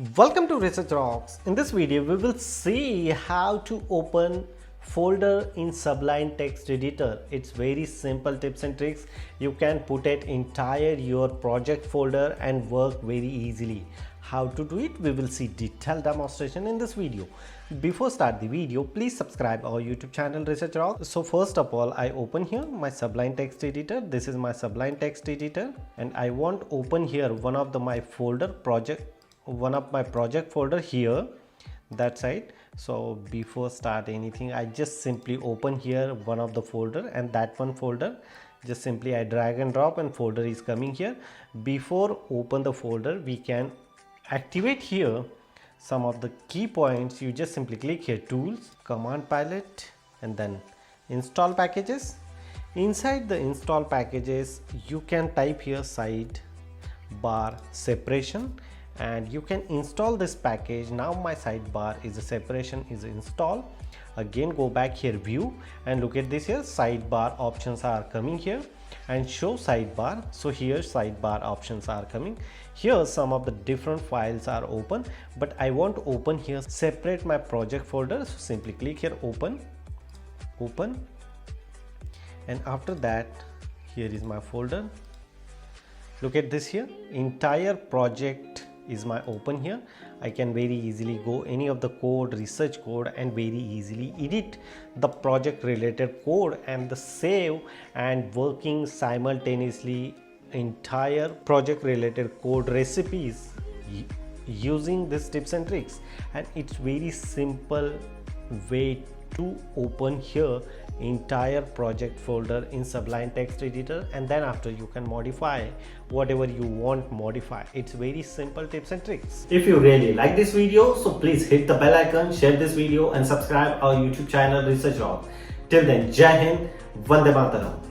Welcome to Research Rocks. In this video, we will see how to open folder in Sublime Text Editor. It's very simple tips and tricks. You can put it entire your project folder and work very easily. How to do it, we will see detailed demonstration in this video. Before start the video, please subscribe our YouTube channel Research Rocks. So first of all, I open here my Sublime Text Editor. This is my Sublime Text Editor, and I want to open here one of my project folder here, that side. So before start anything, I just simply open here one of the folder, and that one folder just simply I drag and drop and folder is coming here. Before open the folder, we can activate here some of the key points. You just simply click here tools, command palette, and then install packages. Inside the install packages, you can type here sidebar separation, and you can install this package. Now my sidebar is a separation is installed. Again, go back here view and look at this here, sidebar options are coming here, and show sidebar. So here sidebar options are coming here. Some of the different files are open, but I want to open here separate my project folder. So simply click here open, and after that here is my folder. Look at this here, entire project is my open here. I can very easily go any of the code, research code, and very easily edit the project related code and the save and working simultaneously entire project related code recipes using these tips and tricks. And it's very simple way to open here entire project folder in Sublime Text Editor, and then after you can modify whatever you want modify. It's very simple tips and tricks. If you really like this video, so please hit the bell icon, share this video, and subscribe our YouTube channel Research Rock. Till then, Jai Hind, Vande Mataram.